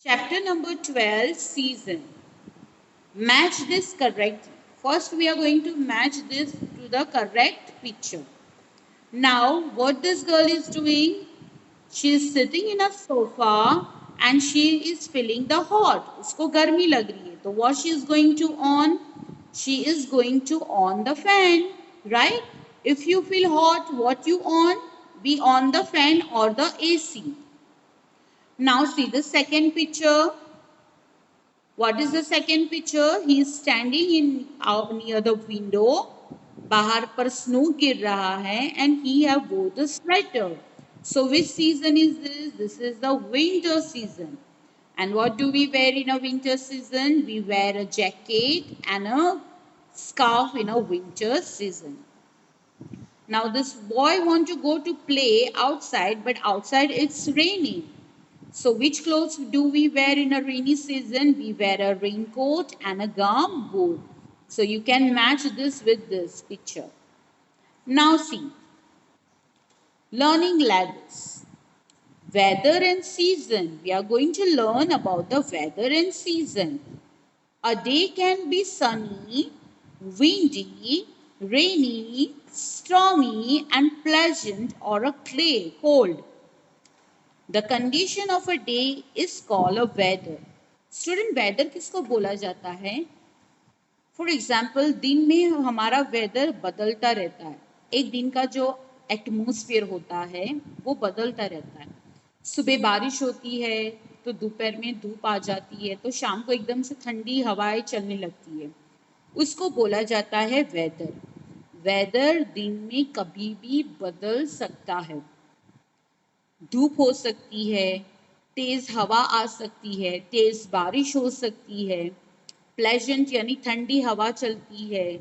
Chapter number 12, season. Match this correctly. First, we are going to match this to the correct picture. Now, what this girl is doing? She is sitting in a sofa and she is feeling the hot. उसको गर्मी लग रही है. तो what she is going to on? She is going to on the fan, right? If you feel hot, what you on? Be on the fan or the AC. Now see the second picture. What is the second picture? He is standing in out near the window. बाहर पर snow गिर रहा है and he have wore the sweater. So which season is this? This is the winter season. And what do we wear in a winter season? We wear a jacket and a scarf in a winter season. Now this boy want to go to play outside, but outside it's raining. So which clothes do we wear in a rainy season? We wear a raincoat and a gum boot. So you can match this with this picture. Now see, learning ladders. Weather and season. We are going to learn about the weather and season. A day can be sunny, windy, rainy, stormy and pleasant or a cold. The condition of a day is called a weather. Student weather किसको बोला जाता है? For example दिन में हमारा weather बदलता रहता है. एक दिन का जो एटमॉस्फेयर होता है वो बदलता रहता है. सुबह बारिश होती है तो दोपहर में धूप आ जाती है, तो शाम को एकदम से ठंडी हवाएं चलने लगती है. उसको बोला जाता है वेदर. वेदर दिन में कभी भी बदल सकता है. धूप हो सकती है, तेज हवा आ सकती है, तेज बारिश हो सकती है, प्लेजेंट यानी ठंडी हवा चलती है.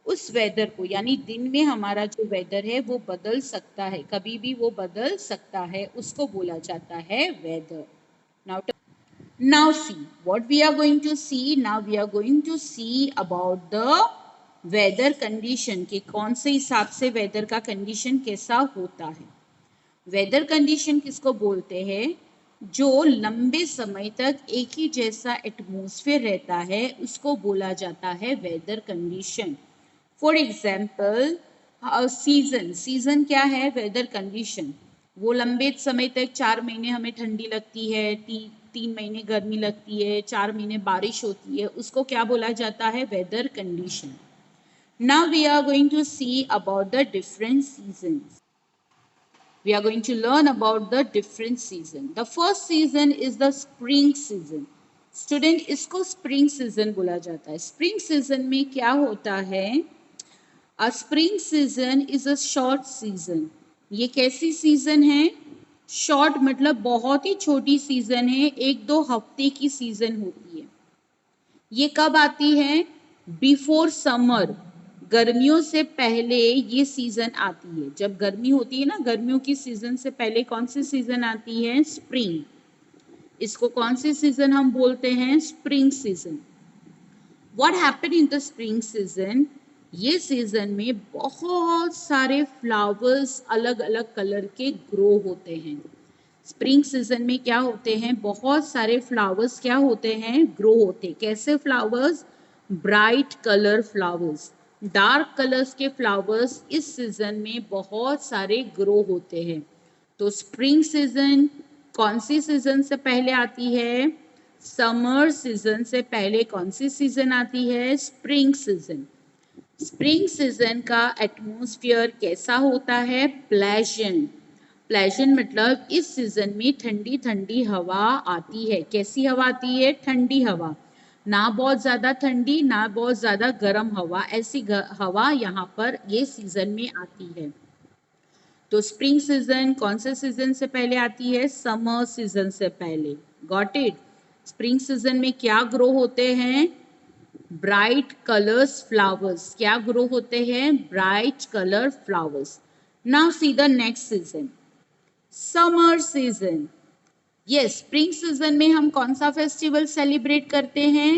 उस वेदर को यानी दिन में हमारा जो वेदर है वो बदल सकता है, कभी भी वो बदल सकता है, उसको बोला जाता है weather. Now see what we are going to see. Now we are going to see about the weather condition कि कौन से हिसाब से वेदर का कंडीशन कैसा होता है. वेदर कंडीशन किसको बोलते हैं? जो लंबे समय तक एक ही जैसा एटमॉस्फेयर रहता है उसको बोला जाता है weather condition. For example season. Season क्या है? Weather condition. वो लंबे समय तक 4 महीने हमें ठंडी लगती है, 3 महीने गर्मी लगती है, 4 महीने बारिश होती है, उसको क्या बोला जाता है? Weather condition. Now we are going to see about the different seasons. We are going to learn about the different season. The first season is the spring season. Student, इसको spring season बोला जाता है. Spring season में क्या होता है? A spring season is a short season. ये कैसी season है? Short मतलब बहुत ही छोटी season है, 1-2 हफ्ते की season होती है. ये कब आती है? Before summer. गर्मियों से पहले ये सीजन आती है. जब गर्मी होती है ना, गर्मियों की सीजन से पहले कौन सी सीजन आती है? स्प्रिंग. इसको कौन सी सीजन हम बोलते हैं? Spring season. What happen in the spring season? ये सीजन में बहुत सारे फ्लावर्स अलग अलग कलर के ग्रो होते हैं. स्प्रिंग सीजन में क्या होते हैं? बहुत सारे फ्लावर्स क्या होते हैं? ग्रो होते. कैसे flowers? Bright colour flowers. Dark colours के फ्लावर्स इस सीजन में बहुत सारे ग्रो होते हैं. तो स्प्रिंग सीजन कौन सी सीजन से पहले आती है? समर सीजन से पहले कौन सी सीजन आती है? Spring season. स्प्रिंग सीजन का एटमॉस्फेयर कैसा होता है? प्लेजेंट. प्लेजेंट मतलब इस सीजन में ठंडी ठंडी हवा आती है. कैसी हवा आती है? ठंडी हवा. ना बहुत ज्यादा ठंडी ना बहुत ज्यादा गर्म हवा, ऐसी हवा यहाँ पर ये सीजन में आती है. तो स्प्रिंग सीजन कौन से सीजन से पहले आती है? समर सीजन से पहले. Got it? स्प्रिंग सीजन में क्या ग्रो होते हैं? Bright colours flowers. क्या ग्रो होते हैं? Bright colour flowers. Now see the next season, summer season. Yes, spring season में हम कौन सा फेस्टिवल सेलिब्रेट करते हैं?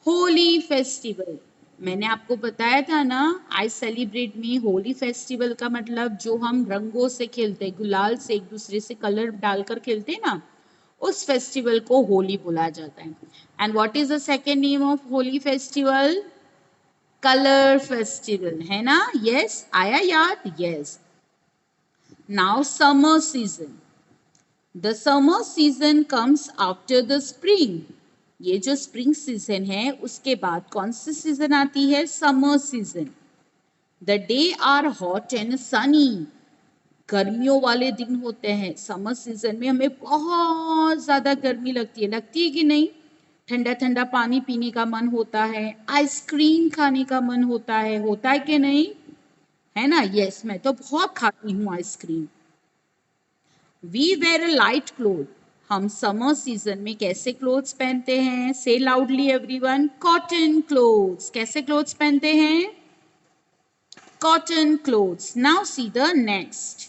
होली फेस्टिवल. मैंने आपको बताया था ना, आई सेलिब्रेट में होली फेस्टिवल का मतलब जो हम रंगों से खेलते, गुलाल से एक दूसरे से कलर डालकर खेलते ना, उस फेस्टिवल को होली बोला जाता है। And what is the second name of Holi festival? Colour festival, है ना? यस, आया याद? Yes. Now summer season. The summer season comes after the spring. ये जो स्प्रिंग सीजन है उसके बाद कौन सी सीजन आती है? Summer season. The day are hot and sunny. गर्मियों वाले दिन होते हैं समर सीजन में, हमें बहुत ज्यादा गर्मी लगती है कि नहीं? ठंडा ठंडा पानी पीने का मन होता है, आइसक्रीम खाने का मन होता है कि नहीं? है ना? यस, मैं तो बहुत खाती हूँ ice cream. We wear light cloth. हम समर सीजन में कैसे क्लोथ्स पहनते हैं? Say loudly everyone, cotton clothes. कैसे क्लोथ्स पहनते हैं? Cotton clothes. Now see the next.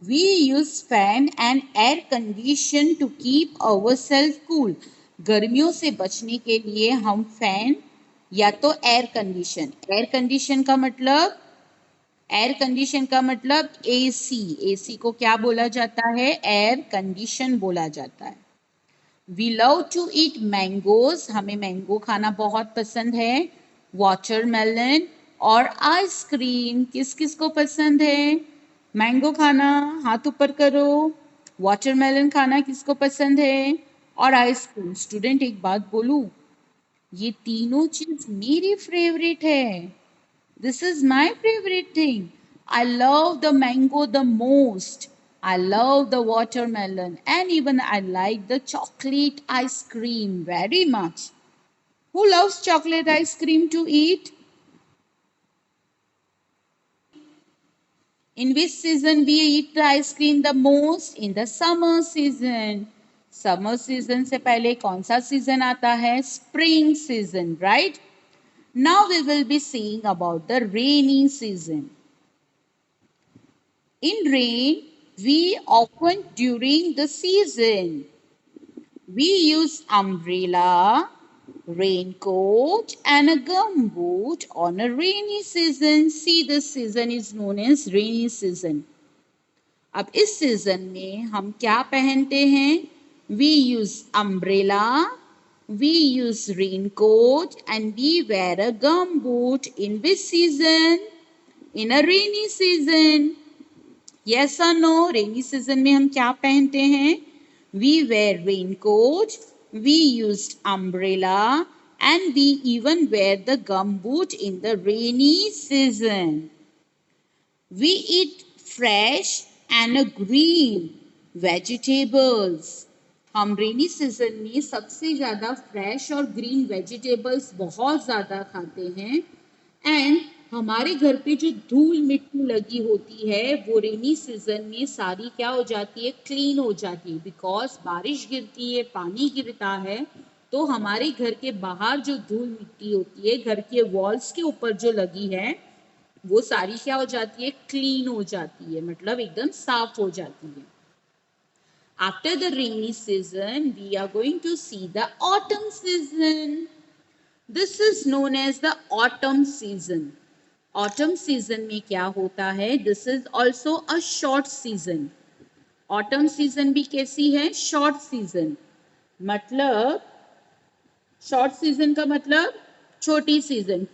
We use fan and air condition to keep ourselves cool. गर्मियों से बचने के लिए हम फैन या तो एयर कंडीशन, एयर कंडीशन का मतलब एसी। एसी को क्या बोला जाता है? एयर कंडीशन बोला जाता है। We love to eat mangoes. हमें मैंगो खाना बहुत पसंद है। वाटरमेलन और आइसक्रीम। किस किस को पसंद है मैंगो खाना? हाथ ऊपर करो। वाटरमेलन खाना किसको पसंद है? और आइसक्रीम। स्टूडेंट एक बात बोलूं, ये तीनों चीज मेरी फेवरेट है। This is my favorite thing. I love the mango the most. I love the watermelon and even I like the chocolate ice cream very much. Who loves chocolate ice cream to eat? In which season we eat the ice cream the most? In the summer season. Summer season से पहले कौन सा season आता है? Spring season, right? Now we will be seeing about the rainy season. In rain, we often during the season, we use umbrella, raincoat and a gumboot on a rainy season. See, this season is known as rainy season. अब इस season में हम क्या पहनते हैं? We use umbrella, we use raincoat and we wear a gumboot. In which season? In a rainy season. Yes or no? Rainy season में हम क्या पहनते हैं? We wear raincoat, we used umbrella and we even wear the gumboot in the rainy season. We eat fresh and green vegetables. हम rainy season में सबसे ज्यादा fresh और ग्रीन वेजिटेबल्स बहुत ज्यादा खाते हैं। एंड हमारे घर पे जो धूल मिट्टी लगी होती है वो रेनी सीजन में सारी क्या हो जाती है? क्लीन हो जाती है। बिकॉज बारिश गिरती है, पानी गिरता है, तो हमारे घर के बाहर जो धूल मिट्टी होती है, घर के वॉल्स के ऊपर जो लगी है, वो सारी क्या हो जाती है? क्लीन हो जाती है, मतलब एकदम साफ हो जाती है। After the rainy season, we are going to see the autumn season. This is known as the autumn season. Autumn season में क्या होता है? This is also a short season. Autumn season भी कैसी है? Short season. मतलब short season का मतलब छोटी season,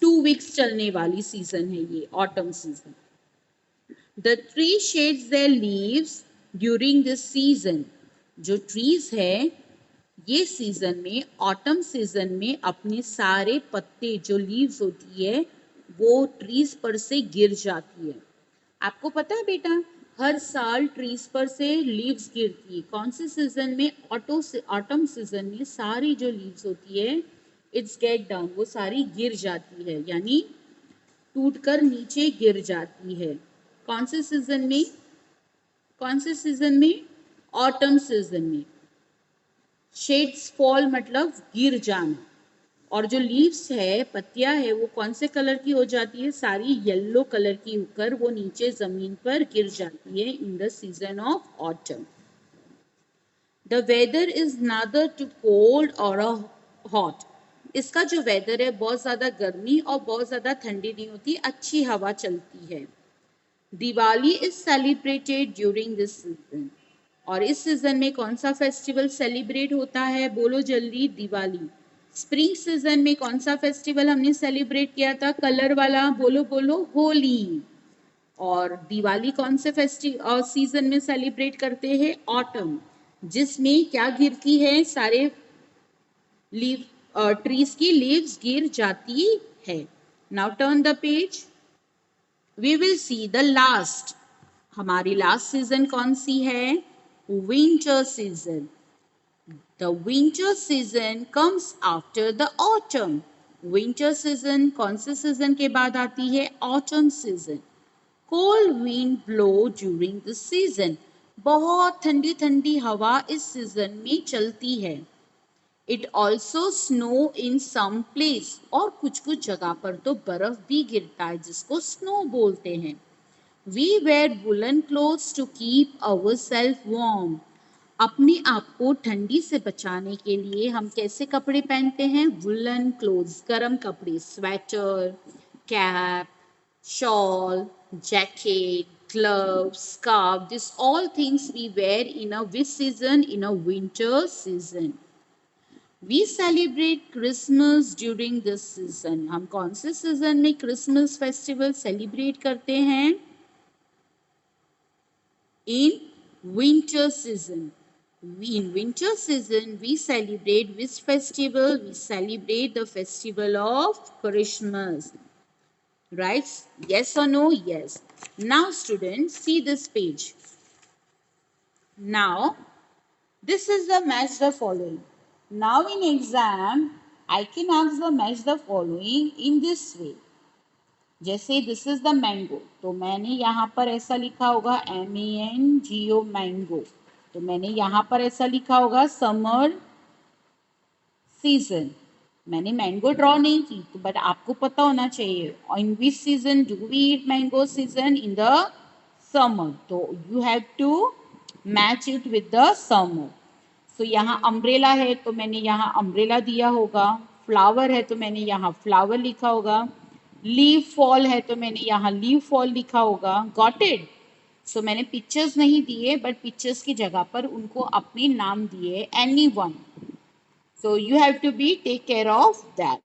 2 weeks चलने वाली season है ये autumn season. The tree shades their leaves during this season. जो trees है ये सीजन में, ऑटम सीजन में अपने सारे पत्ते, जो लीव्स होती है, वो ट्रीज पर से गिर जाती है। आपको पता है बेटा, हर साल ट्रीज पर से लीव्स गिरती है। कौन से सीजन में? ऑटम सीजन में सारी जो लीव्स होती है, इट्स गेट डाउन, वो सारी गिर जाती है, यानी टूटकर नीचे गिर जाती है। कौन से सीजन में? कौन से सीजन में? ऑटम सीजन में। शेड्स फॉल मतलब गिर जाना, और जो लीव्स है, पत्तियां है, वो कौन से कलर की हो जाती है? सारी येलो कलर की होकर वो नीचे जमीन पर गिर जाती है in the season of autumn. The weather is neither too cold और हॉट। इसका जो वेदर है बहुत ज्यादा गर्मी और बहुत ज्यादा ठंडी नहीं होती, अच्छी हवा चलती है। Diwali is celebrated during this season. और इस सीजन में कौन सा फेस्टिवल सेलिब्रेट होता है? बोलो जल्दी, दिवाली। स्प्रिंग सीजन में कौन सा फेस्टिवल हमने सेलिब्रेट किया था? कलर वाला, बोलो बोलो, होली। और दिवाली कौन से फेस्टिवल सीजन में सेलिब्रेट करते हैं? ऑटम, जिसमें क्या गिरती है? सारे लीव ट्रीज की लीव्स गिर जाती है। Now turn the page, we will see the last. हमारी लास्ट सीजन कौन सी है? Winter season. The winter season comes after the autumn. Winter season कौन से सीजन के बाद आती है? Autumn season. Cold wind blow during the season. बहुत ठंडी ठंडी हवा इस सीजन में चलती है। It also snow in some place, और कुछ कुछ जगह पर तो बर्फ भी गिरता है जिसको स्नो बोलते हैं। We wear woollen clothes to keep our self warm. अपने आप को ठंडी से बचाने के लिए हम कैसे कपड़े पहनते हैं? वुलन क्लोथ्स, गर्म कपड़े, sweater, cap, shawl, jacket, gloves, scarf, this all things we wear in a which season? In a winter season. We celebrate Christmas during this season. हम कौन से सीजन में क्रिसमस फेस्टिवल सेलिब्रेट करते हैं? In winter season. In winter season, we celebrate which festival? We celebrate the festival of Christmas. Right? Yes or no? Yes. Now students, see this page. Now, this is the match the following. Now in exam, I can ask the match the following in this way. जैसे this is the mango, तो मैंने यहाँ पर ऐसा लिखा होगा MANGO mango, तो मैंने यहाँ पर ऐसा लिखा होगा समर सीजन। मैंने मैंगो ड्रॉ नहीं की, तो बट आपको पता होना चाहिए in which season do we eat mango? Season in the summer, तो you have to match it with the summer. So यहाँ अम्ब्रेला है तो मैंने यहाँ अम्ब्रेला दिया होगा, फ्लावर है तो मैंने यहाँ फ्लावर लिखा होगा, लीफ फॉल है तो मैंने यहाँ लीफ फॉल लिखा होगा। Got it? सो मैंने पिक्चर्स नहीं दिए, बट पिक्चर्स की जगह पर उनको अपने नाम दिए, any one. So you have to be take care of that.